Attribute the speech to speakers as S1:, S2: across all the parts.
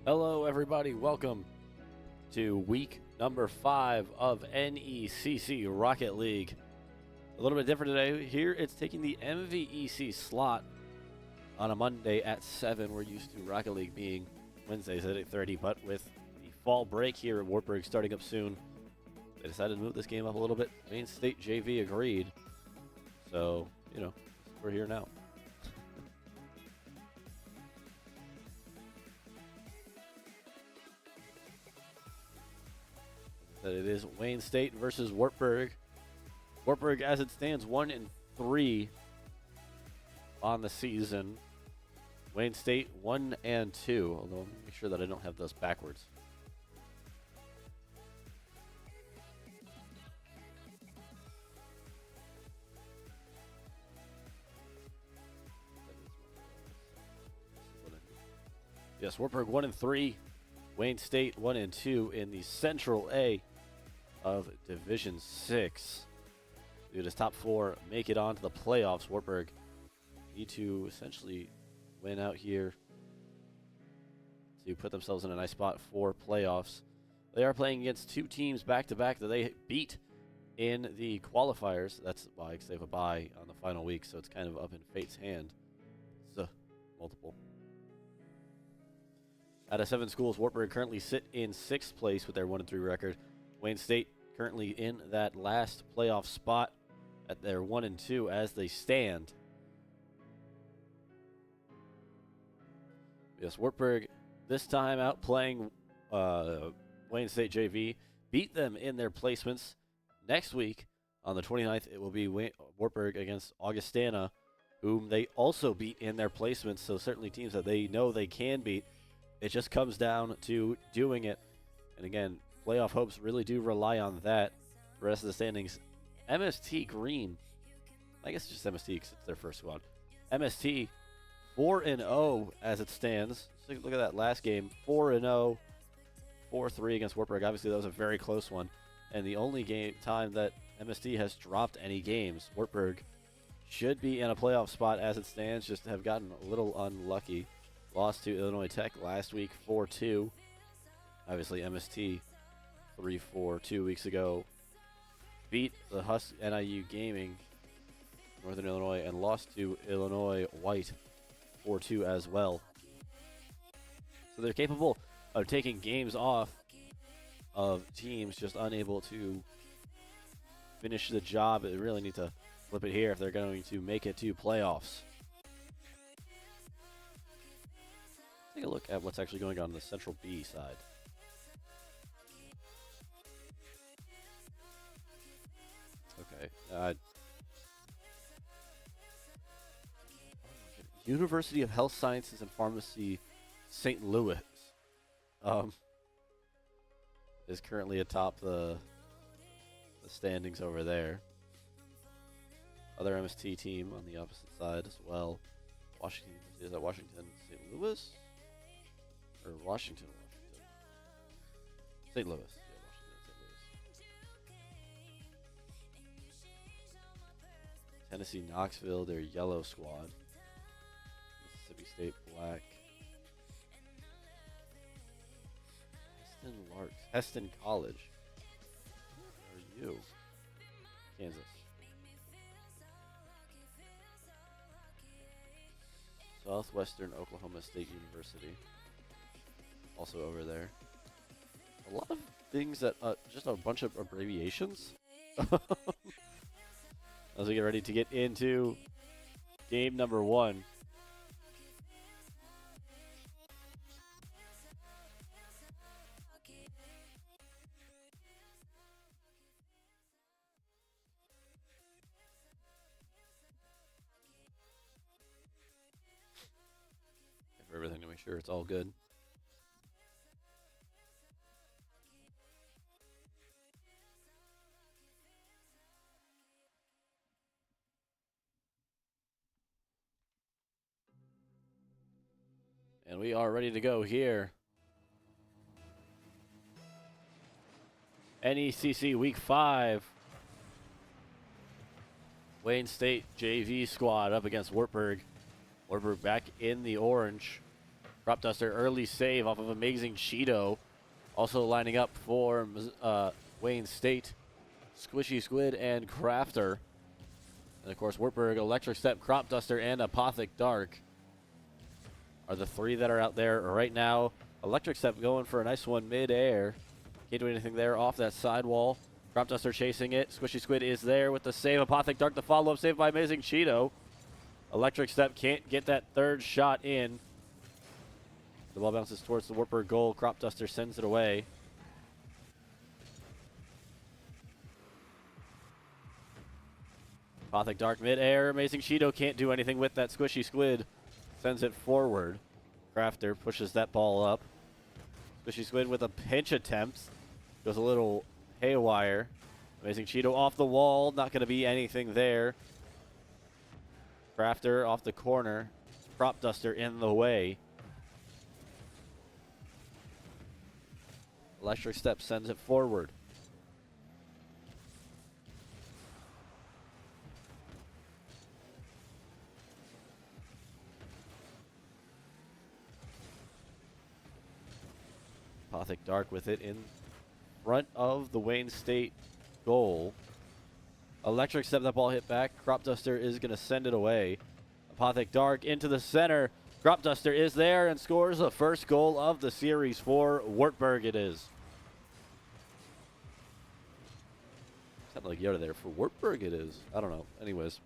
S1: Hello, everybody. Welcome to week number 5 of NECC Rocket League. A little bit different today. Here, it's taking the MVEC slot on a Monday at 7. We're used to Rocket League being Wednesdays at 8:30, but with the fall break here at Wartburg starting up soon, they decided to move this game up a little bit. Maine State JV agreed. So, we're here now. That it is Wayne State versus Wartburg. Wartburg, as it stands, 1-3 on the season. Wayne State 1-2. Although, let me make sure that I don't have those backwards. Yes, Wartburg 1-3. Wayne State 1-2 in the Central A of Division 6. Due to top 4 make it on to the playoffs, Wartburg need to essentially win out here to put themselves in a nice spot for playoffs. They are playing against two teams back-to-back that they beat in the qualifiers. That's why, because they have a bye on the final week, so it's kind of up in fate's hand. So, multiple. Out of 7 schools, Wartburg currently sit in 6th place with their 1-3 record. Wayne State currently in that last playoff spot at their 1-2 as they stand. Yes, Wartburg this time out playing Wayne State JV. Beat them in their placements. Next week, on the 29th, it will be Wartburg against Augustana, whom they also beat in their placements. So certainly teams that they know they can beat. It just comes down to doing it. And again, playoff hopes really do rely on that. The rest of the standings, MST Green, I guess it's just MST because it's their first squad. MST 4-0 as it stands. So look at that last game, 4-0, 4-3 against Wartburg. Obviously, that was a very close one. And the only time that MST has dropped any games. Wartburg should be in a playoff spot as it stands, just have gotten a little unlucky. Lost to Illinois Tech last week, 4-2. Obviously, MST 3-4 2 weeks ago. Beat the Husk NIU Gaming, Northern Illinois, and lost to Illinois White 4-2 as well. So they're capable of taking games off of teams just unable to finish the job. They really need to flip it here if they're going to make it to playoffs. Take a look at what's actually going on the Central B side. Okay. University of Health Sciences and Pharmacy, St. Louis, is currently atop the standings over there. Other MST team on the opposite side as well. Washington, is that Washington, St. Louis? Or Washington. St. Louis. Yeah, Washington, St. Louis. Tennessee, Knoxville, their yellow squad. Mississippi State, black. Heston College. Where are you? Kansas. Southwestern Oklahoma State University. Also over there. A lot of things that, just a bunch of abbreviations. As we get ready to get into game number 1. For everything to make sure it's all good. And we are ready to go here. NECC Week 5. Wayne State JV squad up against Wartburg. Wartburg back in the orange. Crop Duster early save off of Amazing Cheeto. Also lining up for Wayne State, Squishy Squid, and Crafter. And of course, Wartburg, Electric Step, Crop Duster, and Apothic Dark are the three that are out there right now. Electric Step going for a nice one mid-air. Can't do anything there off that sidewall. Crop Duster chasing it. Squishy Squid is there with the save. Apothic Dark, the follow-up save by Amazing Cheeto. Electric Step can't get that third shot in. The ball bounces towards the Wartburg goal. Crop Duster sends it away. Apothic Dark mid-air. Amazing Cheeto can't do anything with that. Squishy Squid sends it forward. Crafter pushes that ball up. Squishy Squid with a pinch attempt. Goes a little haywire. Amazing Cheeto off the wall. Not going to be anything there. Crafter off the corner. Crop Duster in the way. Electric Step sends it forward. Apothic Dark with it in front of the Wayne State goal. Electric Step, that ball hit back. Crop Duster is going to send it away. Apothic Dark into the center. Crop Duster is there and scores the first goal of the series for Wartburg it is. Sounded like Yoda there. For Wartburg it is. I don't know. Anyways.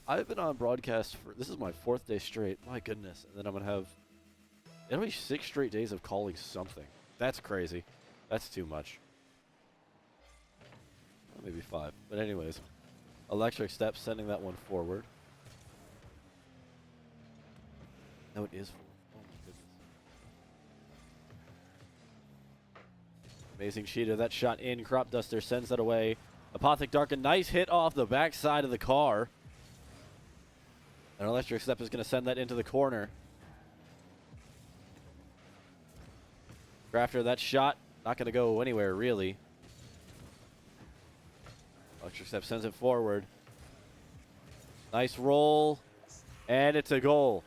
S1: I've been on broadcast for, this is my 4th day straight. My goodness. And then I'm going to have, it'll be 6 straight days of calling something. That's crazy. That's too much. Well, maybe 5. But anyways. Electric Step sending that one forward. No, it is forward. Oh my goodness. Amazing Cheetah, that shot in. Crop Duster sends that away. Apothic Dark, a nice hit off the backside of the car. And Electric Step is going to send that into the corner. Crafter, that shot, not going to go anywhere, really. Electric Step sends it forward. Nice roll. And it's a goal.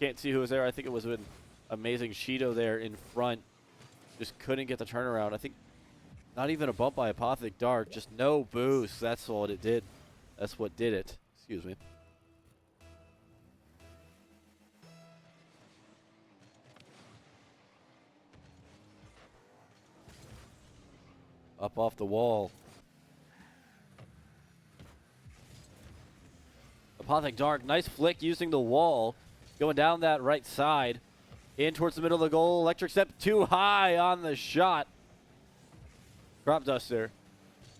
S1: Can't see who was there. I think it was with Amazing Cheeto there in front. Just couldn't get the turnaround. I think not even a bump by Apothic Dark. Just no boost. That's what it did. That's what did it. Excuse me. Up off the wall. Apothic Dark, nice flick using the wall. Going down that right side. In towards the middle of the goal. Electric Step too high on the shot. Crop Duster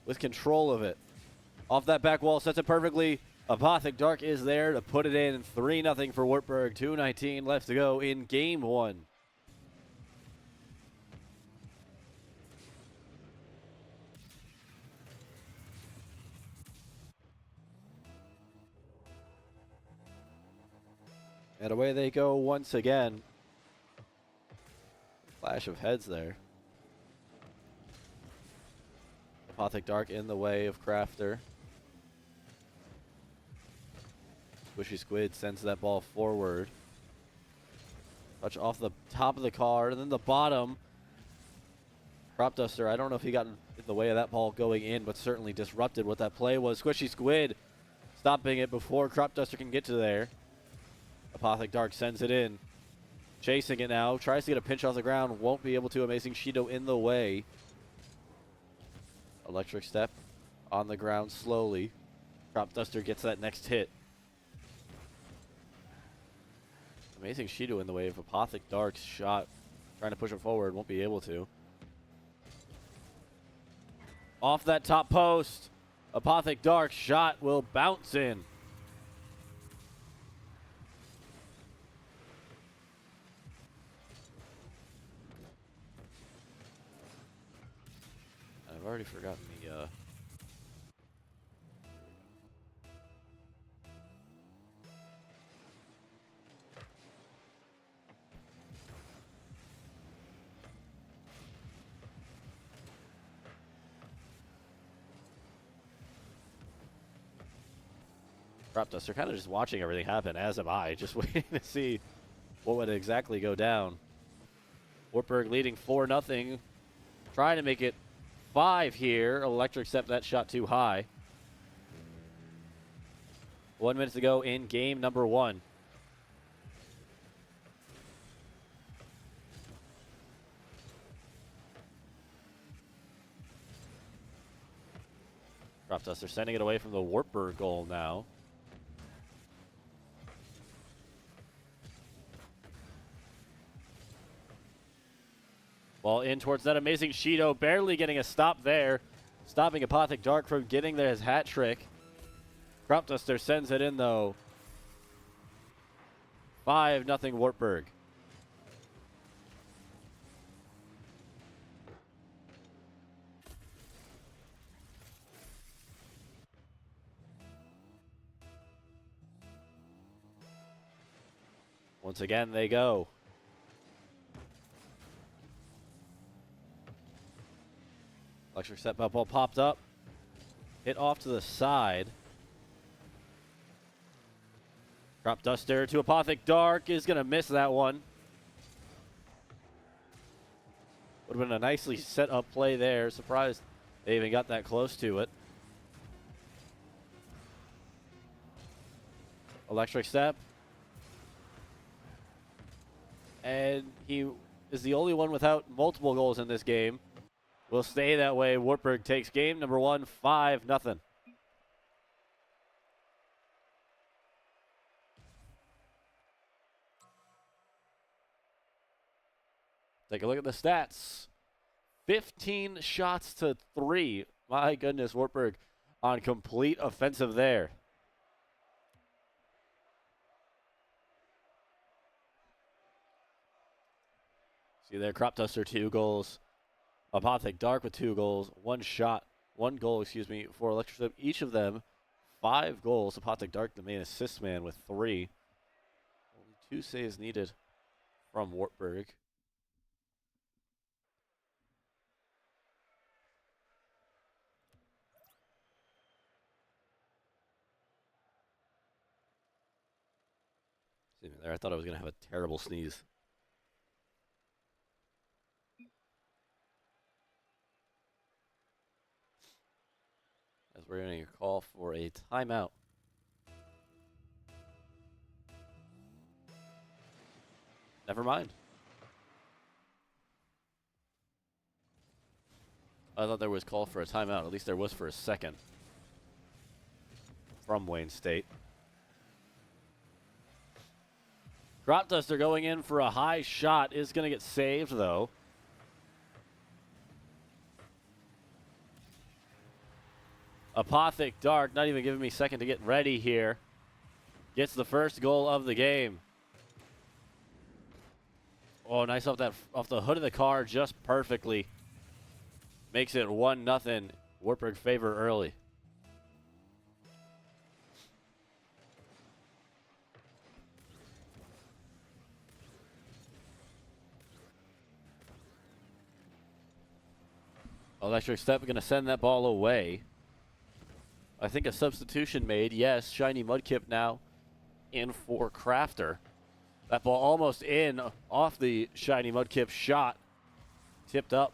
S1: with control of it. Off that back wall, sets it perfectly. Apothic Dark is there to put it in. 3-0 for Wartburg. 2:19 left to go in game 1. And away they go once again. Flash of heads there. Apothic Dark in the way of Crafter. Squishy Squid sends that ball forward. Touch off the top of the car, and then the bottom. Crop Duster, I don't know if he got in the way of that ball going in, but certainly disrupted what that play was. Squishy Squid stopping it before Crop Duster can get to there. Apothic Dark sends it in. Chasing it now. Tries to get a pinch off the ground. Won't be able to. Amazing Cheeto in the way. Electric Step on the ground slowly. Crop Duster gets that next hit. Amazing Cheeto in the way of Apothic Dark's shot. Trying to push it forward. Won't be able to. Off that top post. Apothic Dark's shot will bounce in. I've already forgotten the Crop Duster kind of just watching everything happen, as am I, just waiting to see what would exactly go down. Wartburg leading 4-0, trying to make it 5 here. Electric Step that shot too high. 1 minute to go in game number 1. Crop Duster sending it away from the Wartburg goal now. Ball in towards that. Amazing Shido, barely getting a stop there. Stopping Apothic Dark from getting his hat trick. Crop Duster sends it in though. 5-0 Wartburg. Once again, they go. Electric Step ball popped up. Hit off to the side. Crop Duster to Apothic Dark is going to miss that one. Would have been a nicely set up play there. Surprised they even got that close to it. Electric Step. And he is the only one without multiple goals in this game. Will stay that way. Wartburg takes game number 1, 5-0. Take a look at the stats. 15 shots to 3. My goodness, Wartburg on complete offensive there. See there, Crop Duster 2 goals. Apothic Dark with 2 goals. 1 goal, for Electric Step. Each of them 5 goals. Apothic Dark, the main assist man, with 3. Only 2 saves needed from Wartburg. See me there. I thought I was going to have a terrible sneeze. As we're getting a call for a timeout. Never mind. I thought there was call for a timeout. At least there was for a second. From Wayne State. Crop Duster going in for a high shot is going to get saved, though. Apothic Dark, not even giving me a second to get ready here. Gets the first goal of the game. Oh, nice off the hood of the car, just perfectly. Makes it 1-0. Wartburg favor early. Electric Step going to send that ball away. I think a substitution made. Yes, Shiny Mudkip now in for Crafter. That ball almost in off the Shiny Mudkip shot. Tipped up.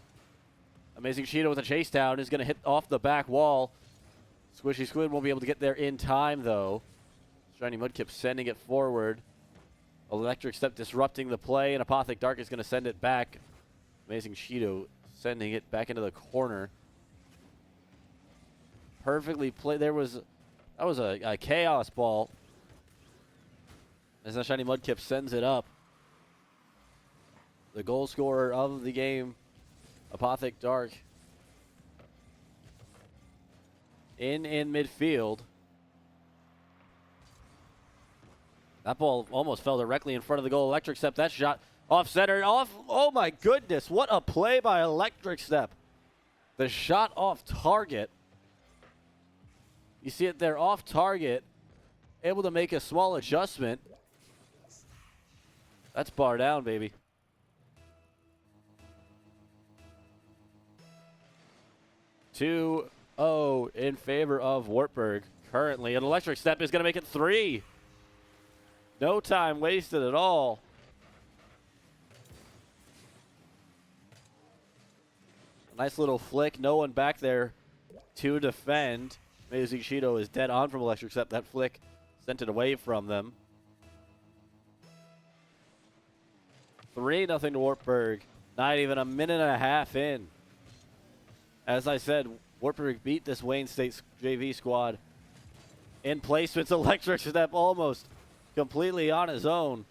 S1: Amazing Cheetah with a chase down is going to hit off the back wall. Squishy Squid won't be able to get there in time, though. Shiny Mudkip sending it forward. Electric Step disrupting the play, and Apothic Dark is going to send it back. Amazing Cheeto sending it back into the corner. Perfectly played. That was a chaos ball. As the Shiny Mudkip sends it up. The goal scorer of the game, Apothic Dark, in midfield. That ball almost fell directly in front of the goal. Electric Step, that shot off center, off. Oh my goodness, what a play by Electric Step. The shot off target. You see it there, off target. Able to make a small adjustment. That's bar down, baby. (2-0) in favor of Wartburg. currently. An electric step is going to make it 3. No time wasted at all. Nice little flick. No one back there to defend. Amazing Cheeto is dead on from electric step. That flick sent it away from them. 3-0 to Wartburg. Not even a minute and a half in. As I said, Wartburg beat this Wayne State JV squad in placements. Electric step almost completely on his own.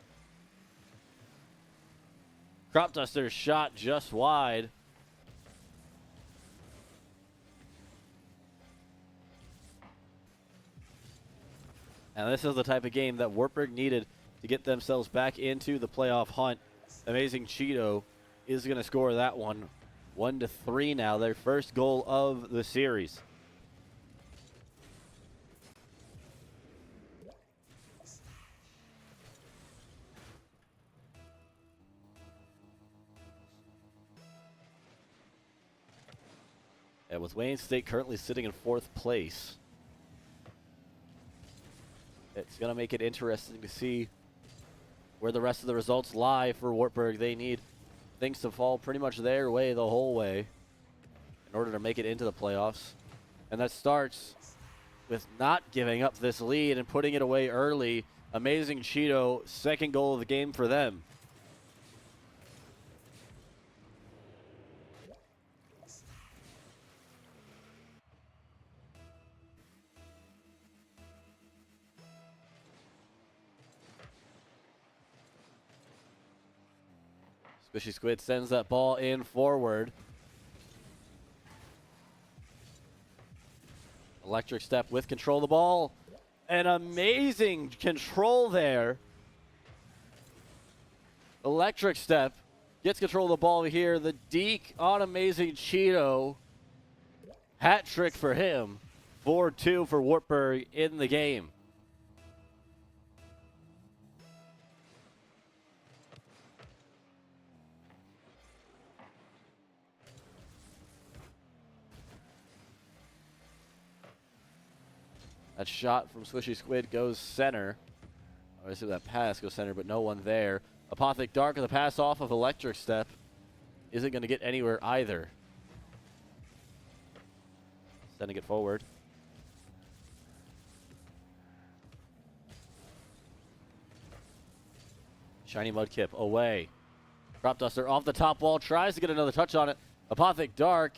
S1: Crop Duster shot just wide. And this is the type of game that Wartburg needed to get themselves back into the playoff hunt. Amazing Cheeto is going to score that one. 1-3 now, their first goal of the series. And with Wayne State currently sitting in 4th place, it's going to make it interesting to see where the rest of the results lie for Wartburg. They need things to fall pretty much their way the whole way in order to make it into the playoffs. And that starts with not giving up this lead and putting it away early. Amazing Cheeto, second goal of the game for them. Squishy Squid sends that ball in forward. Electric step with control of the ball. An amazing control there. Electric step gets control of the ball here. The deke on Amazing Cheeto. Hat trick for him. 4-2 for Wartburg in the game. That shot from Squishy Squid goes center. Obviously that pass goes center, but no one there. Apothic Dark with a pass off of Electric Step. Isn't going to get anywhere either. Sending it forward. Shiny Mudkip away. Crop Duster off the top wall. Tries to get another touch on it. Apothic Dark.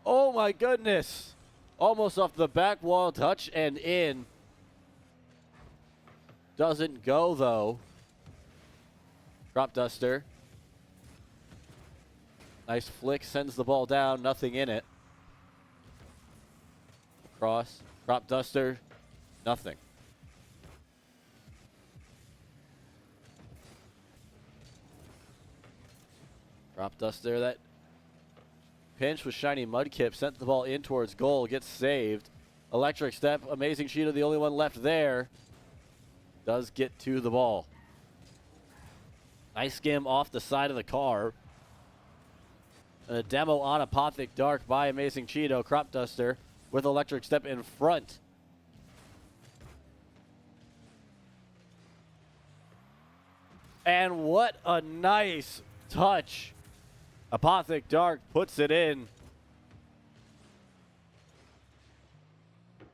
S1: Oh my goodness. Almost off the back wall, touch and in. Doesn't go though. Crop Duster. Nice flick, sends the ball down, nothing in it. Cross, Crop Duster, nothing. Crop Duster, that pinch with Shiny Mudkip, sent the ball in towards goal, gets saved. Electric Step, Amazing Cheetah, the only one left there. Does get to the ball. Nice skim off the side of the car. And a demo on Apothic Dark by Amazing Cheeto. Crop Duster with Electric Step in front. And what a nice touch. Apothic Dark puts it in.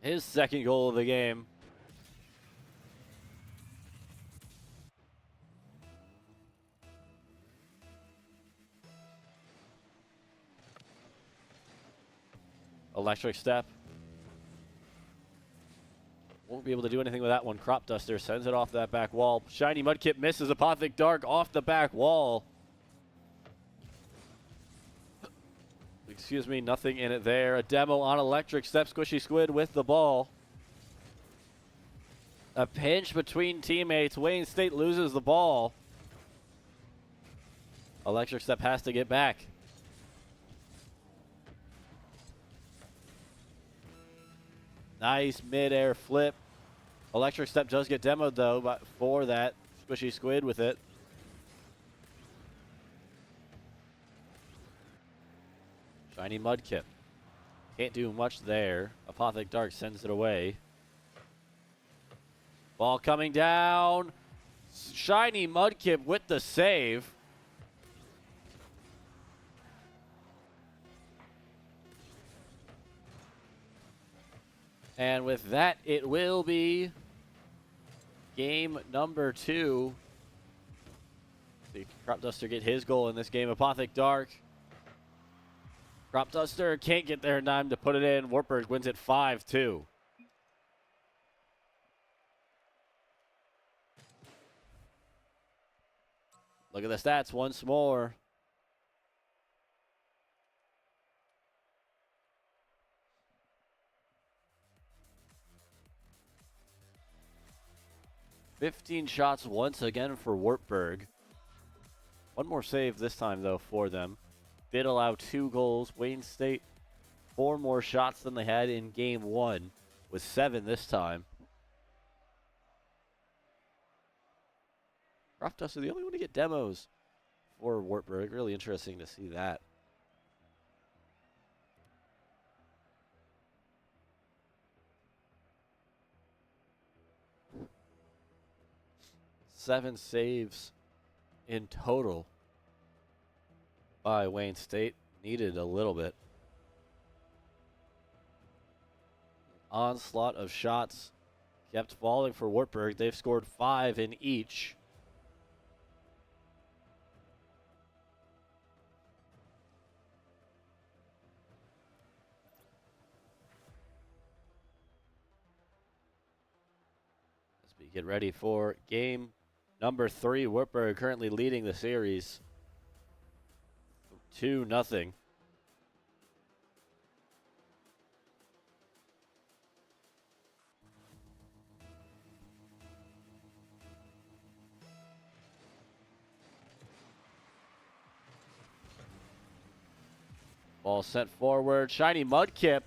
S1: His second goal of the game. Electric Step. Won't be able to do anything with that one. Crop Duster sends it off that back wall. Shiny Mudkip misses. Apothic Dark off the back wall. Excuse me, nothing in it there. A demo on Electric Step. Squishy Squid with the ball. A pinch between teammates. Wayne State loses the ball. Electric Step has to get back. Nice mid-air flip. Electric Step does get demoed, though, but for that, Squishy Squid with it. Shiny Mudkip. Can't do much there. Apothic Dark sends it away. Ball coming down. Shiny Mudkip with the save. And with that, it will be game number 2. See Crop Duster get his goal in this game. Apothic Dark. Crop Duster can't get there in time to put it in. Wartburg wins it 5-2. Look at the stats once more. "15 shots once again for Wartburg. One more save this time, though, for them. Did allow 2 goals. Wayne State, 4 more shots than they had in game 1, with 7 this time. Crop Duster, the only one to get demos for Wartburg. Really interesting to see that. Seven saves in total by Wayne State. Needed a little bit. Onslaught of shots kept falling for Wartburg. They've scored 5 in each. As we get ready for game number 3, Wartburg currently leading the series 2-0. Ball sent forward. Shiny Mudkip.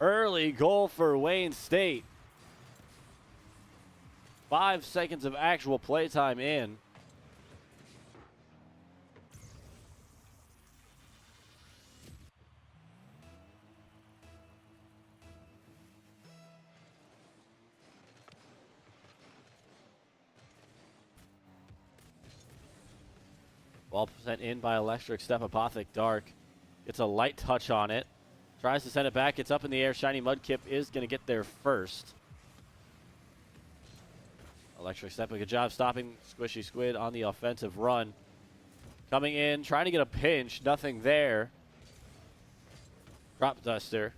S1: Early goal for Wayne State. 5 seconds of actual playtime in. Ball sent in by Electric Step. Apothic Dark gets a light touch on it. Tries to send it back. It's up in the air. Shiny Mudkip is going to get there first. Electric Step, a good job stopping Squishy Squid on the offensive run. Coming in, trying to get a pinch. Nothing there. Crop Duster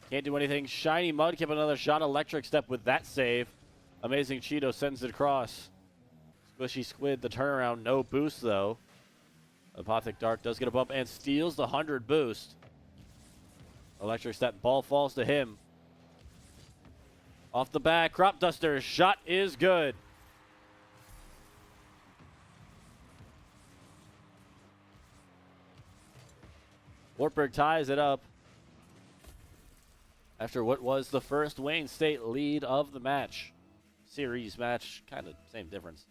S1: can't do anything. Shiny Mudkip, another shot. Electric Step with that save. Amazing Cheeto sends it across. Squishy Squid, the turnaround, no boost though. Apothic Dark does get a bump and steals the 100 boost. Electric Step, ball falls to him. Off the back, Crop Duster's shot is good. Wartburg ties it up after what was the first Wayne State lead of the match. Series match, kind of same difference.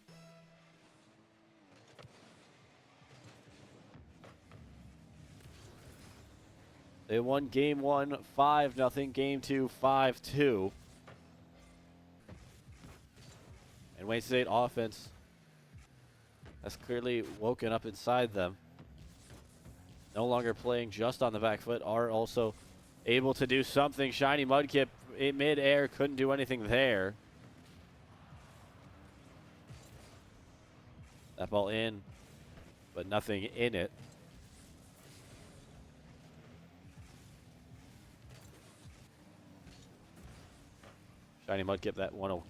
S1: They won game 1 5-0, game 2 5-2. And Wayne State offense has clearly woken up inside them. No longer playing just on the back foot, are also able to do something. Shiny Mudkip in mid-air, couldn't do anything there. That ball in, but nothing in it. Shiny Mudkip that one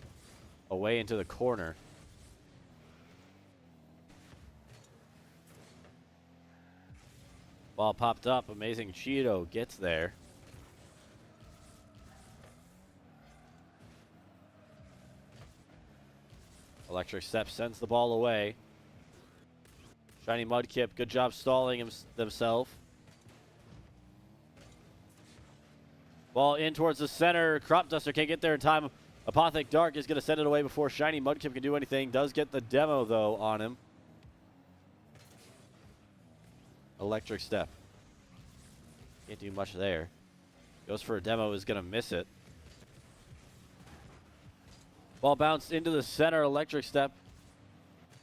S1: away into the corner. Ball popped up. Amazing Cheeto gets there. Electric Step sends the ball away. Shiny Mudkip, good job stalling themselves. Ball in towards the center. Crop Duster can't get there in time. Apothic Dark is going to send it away before Shiny Mudkip can do anything. Does get the demo, though, on him. Electric Step. Can't do much there. Goes for a demo, is going to miss it. Ball bounced into the center. Electric Step.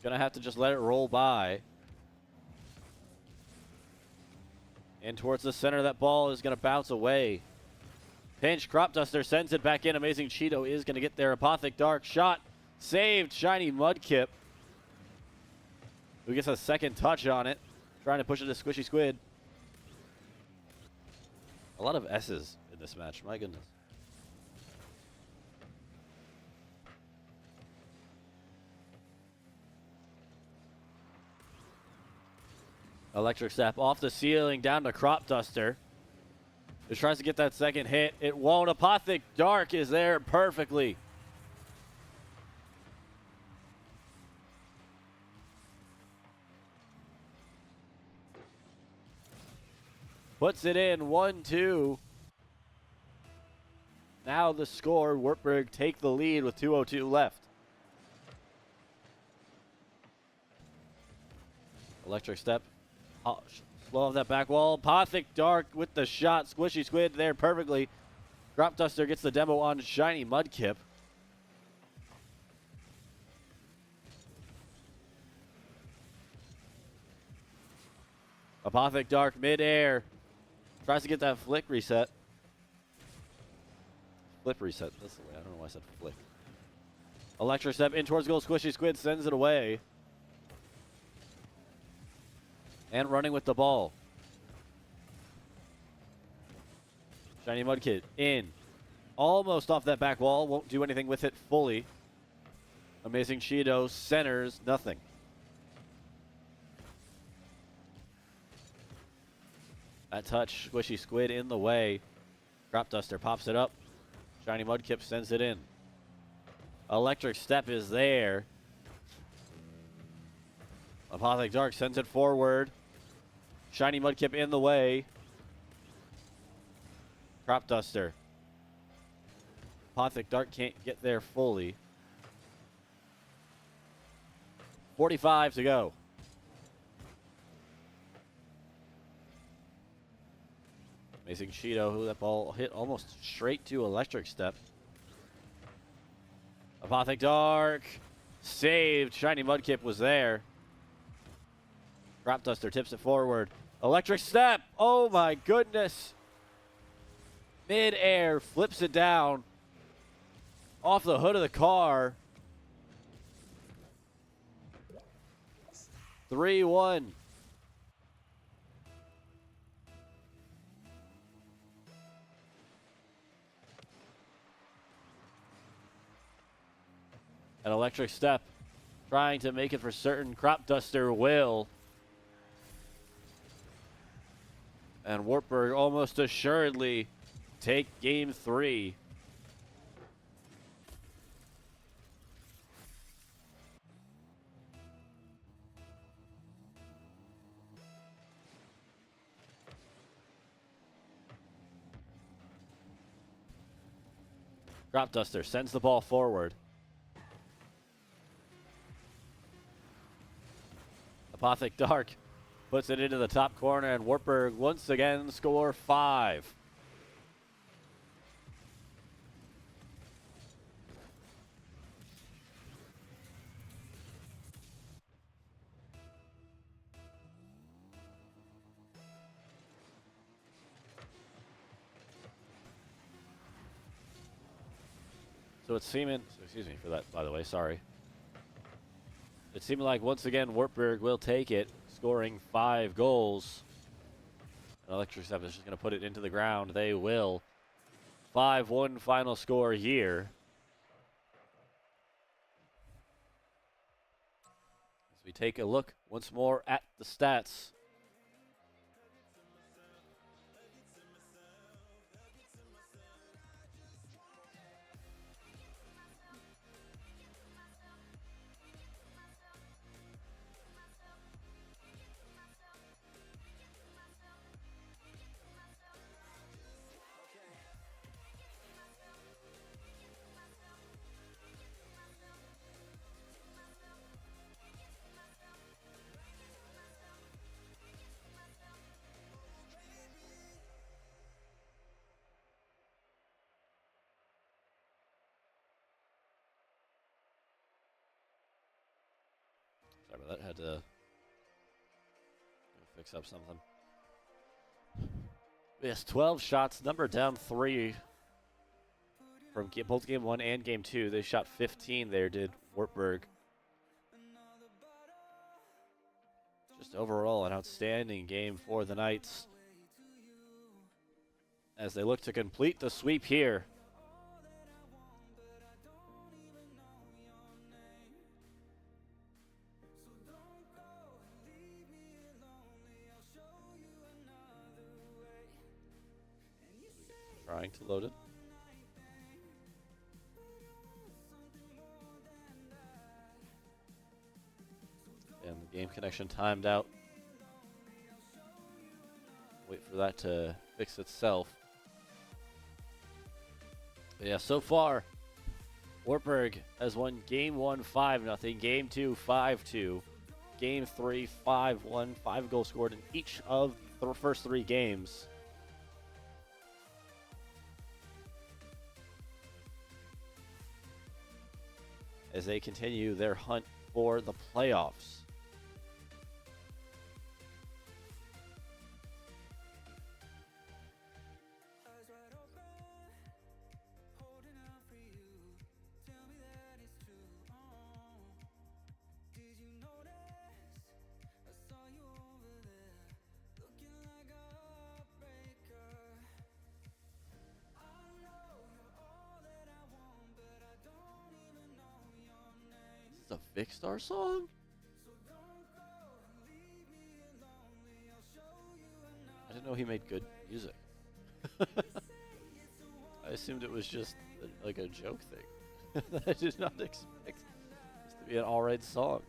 S1: Gonna have to just let it roll by. And towards the center, that ball is gonna bounce away. Pinch, Crop Duster sends it back in. Amazing Cheeto is gonna get there. Apothic Dark shot. Saved. Shiny Mudkip. Who gets a second touch on it. Trying to push it to Squishy Squid. A lot of S's in this match. My goodness. Electric Step off the ceiling, down to Crop Duster. It tries to get that second hit. It won't. Apothic Dark is there perfectly. Puts it in, 1-2. Now the score, Wartburg take the lead with 2:02 left. Electric Step. Oh, slow off that back wall. Apothic Dark with the shot. Squishy Squid there perfectly. Crop Duster gets the demo on Shiny Mudkip. Apothic Dark midair. Tries to get that flick reset. Flip reset. That's the way. I don't know why I said flick. Electric Step in towards goal. Squishy Squid sends it away. And running with the ball. Shiny Mudkip in. Almost off that back wall. Won't do anything with it fully. Amazing Cheeto centers nothing. That touch. Squishy Squid in the way. Crop Duster pops it up. Shiny Mudkip sends it in. Electric Step is there. Apothic Dark sends it forward. Shiny Mudkip in the way. Crop Duster. Apothic Dark can't get there fully. 45 to go. Amazing Cheeto, who that ball hit almost straight to Electric Step. Apothic Dark. Saved. Shiny Mudkip was there. Crop Duster tips it forward. Electric Step. Oh my goodness. Mid-air. Flips it down. Off the hood of the car. 3-1. An Electric Step trying to make it for certain. Crop Duster will. And Wartburg almost assuredly take game 3. Crop Duster sends the ball forward. Apothic Dark puts it into the top corner, and Wartburg once again score 5. So it's seeming, excuse me for that, by the way, sorry. It seemed like once again Wartburg will take it, scoring 5 goals. And Electric Step is just going to put it into the ground. They will. 5-1 final score here. As we take a look once more at the stats. Sorry about that. Had to fix up something. Yes, 12 shots. Number down 3 from both game 1 and game 2. They shot 15 there, did Wartburg. Just overall an outstanding game for the Knights as they look to complete the sweep here. Trying to load it. And the game connection timed out. Wait for that to fix itself. But yeah, so far, Wartburg has won game 1 5-0, game 2 5-2, game 3 5-1, 5 goals scored in each of the first 3 games. As they continue their hunt for the playoffs. A Vic Star song? I didn't know he made good music. I assumed it was just like a joke thing. I did not expect this to be an alright song.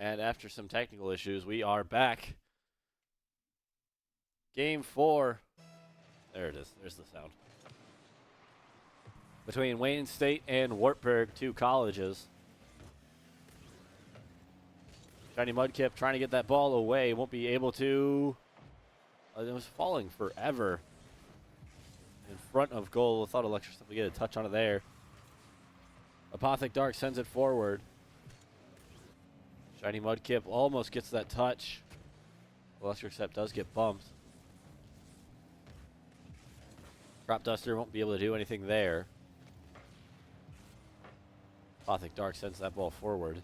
S1: And after some technical issues, we are back. Game 4. There it is. There's the sound. Between Wayne State and Wartburg, 2 colleges. Shiny Mudkip trying to get that ball away. Won't be able to. It was falling forever in front of goal. Thought Electric Step would get a touch on it there. Apothic Dark sends it forward. Shiny Mudkip almost gets that touch. Electric Step does get bumped. Crop Duster won't be able to do anything there. Gothic Dark sends that ball forward.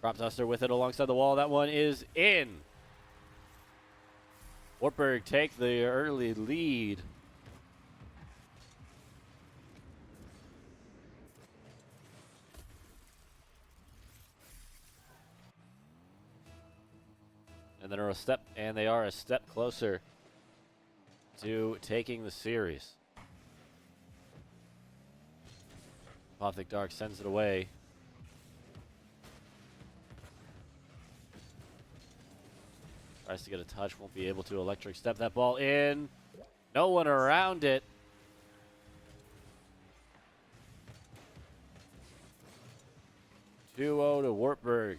S1: Crop Duster with it alongside the wall. That one is in. Wartburg take the early lead. And they are a step closer to taking the series. Gothic Dark sends it away. Tries to get a touch, won't be able to. Electric Step that ball in. No one around it. (2-0) to Wartburg.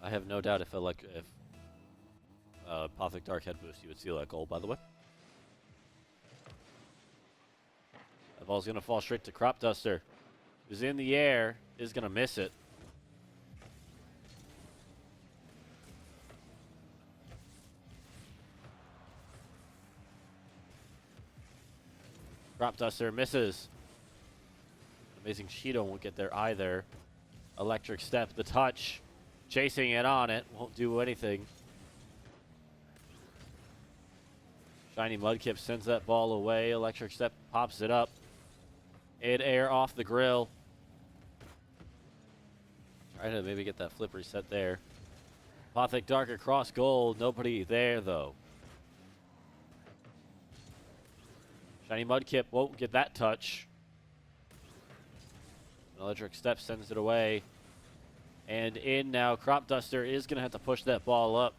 S1: I have no doubt if Gothic Dark had boost, you would see that goal, by the way. That ball's going to fall straight to Crop Duster, who's in the air, is going to miss it. Crop Duster misses. Amazing Cheeto won't get there either. Electric Step, the touch. Chasing it on it, won't do anything. Shiny Mudkip sends that ball away. Electric Step pops it up. In air off the grill. Trying to maybe get that flip reset there. Gothic Dark across goal. Nobody there, though. Shiny Mudkip won't get that touch. Electric Step sends it away. And in now. Crop Duster is going to have to push that ball up.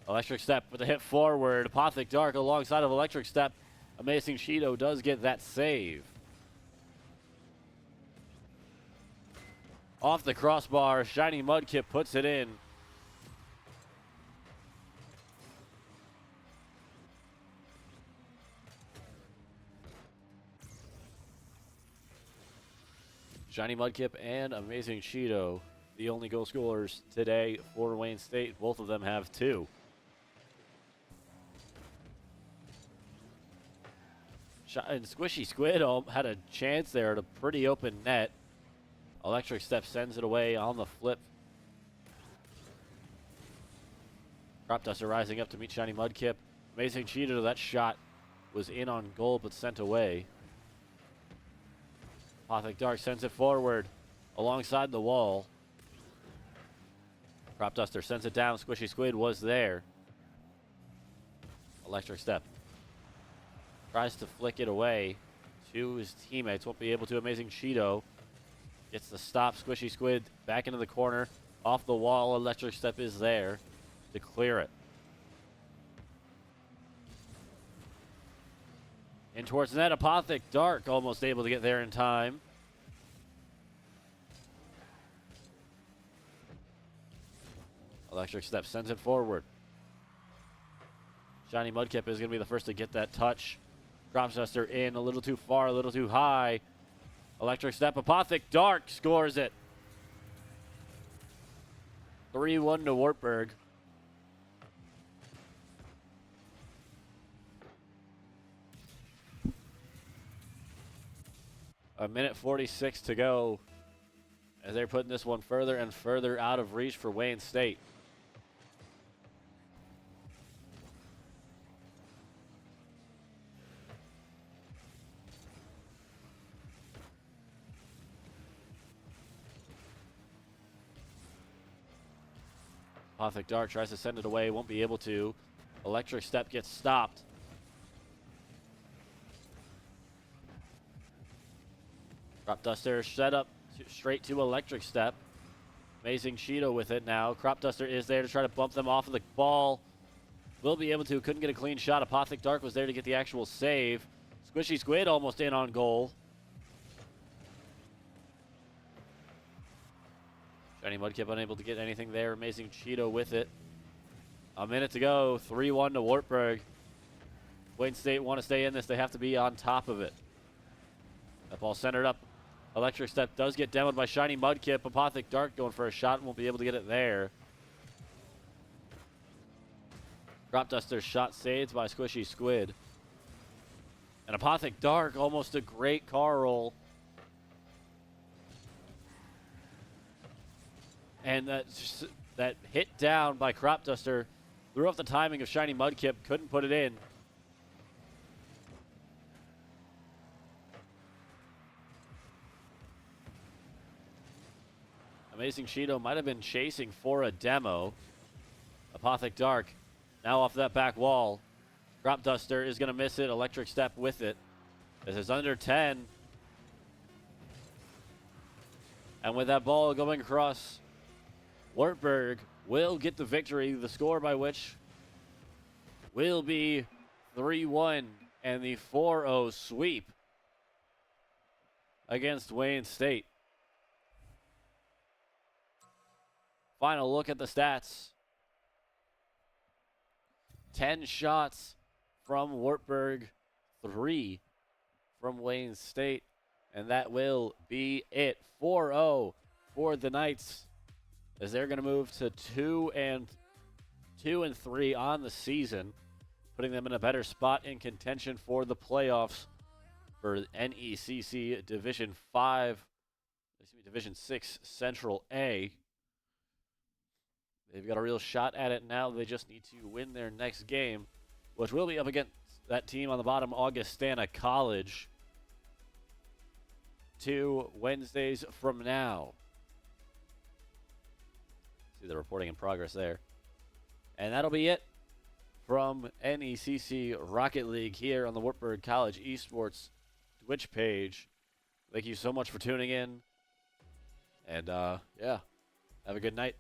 S1: Electric Step with a hit forward. Gothic Dark alongside of Electric Step. Amazing Cheeto does get that save. Off the crossbar, Shiny Mudkip puts it in. Shiny Mudkip and Amazing Cheeto, the only goal scorers today for Wayne State. Both of them have 2. And Squishy Squid had a chance there at a pretty open net. Electric Step sends it away on the flip. Crop Duster rising up to meet Shiny Mudkip. Amazing Cheeto, that shot was in on goal but sent away. Gothic Dark sends it forward alongside the wall. Crop Duster sends it down. Squishy Squid was there. Electric Step tries to flick it away to his teammates. Won't be able to. Amazing Cheeto gets the stop. Squishy Squid back into the corner. Off the wall. Electric Step is there to clear it. In towards the net. Gothic Dark almost able to get there in time. Electric Step sends it forward. Shiny Mudkip is going to be the first to get that touch. Crop Duster in a little too far, a little too high. Electric Step. Gothic Dark scores it. 3-1 to Wartburg. A minute 46 to go as they're putting this one further and further out of reach for Wayne State. Gothic Dark tries to send it away, won't be able to. Electric Step gets stopped. Crop Duster set up straight to Electric Step. Amazing Cheeto with it now. Crop Duster is there to try to bump them off of the ball. Will be able to. Couldn't get a clean shot. Gothic Dark was there to get the actual save. Squishy Squid almost in on goal. Shiny Mudkip unable to get anything there. Amazing Cheeto with it. A minute to go. 3-1 to Wartburg. Wayne State want to stay in this. They have to be on top of it. That ball centered up Electric Step does get demoed by Shiny Mudkip. Apothic Dark going for a shot, won't be able to get it there. Crop Duster shot saved by Squishy Squid. And Apothic Dark, almost a great car roll. And that hit down by Crop Duster threw off the timing of Shiny Mudkip, couldn't put it in. Amazing Shido might have been chasing for a demo. Apothic Dark now off that back wall. Crop Duster is going to miss it. Electric Step with it. This is under 10. And with that ball going across, Wartburg will get the victory. The score by which will be 3-1 and the 4-0 sweep against Wayne State. Final look at the stats. 10 shots from Wartburg, 3 from Wayne State, and that will be it. 4-0 for the Knights, as they're going to move to 2-3 on the season, putting them in a better spot in contention for the playoffs for NECC Division 6 Central A. They've got a real shot at it now. They just need to win their next game, which will be up against that team on the bottom, Augustana College, 2 Wednesdays from now. See the reporting in progress there. And that'll be it from NECC Rocket League here on the Wartburg College Esports Twitch page. Thank you so much for tuning in. And, yeah, have a good night.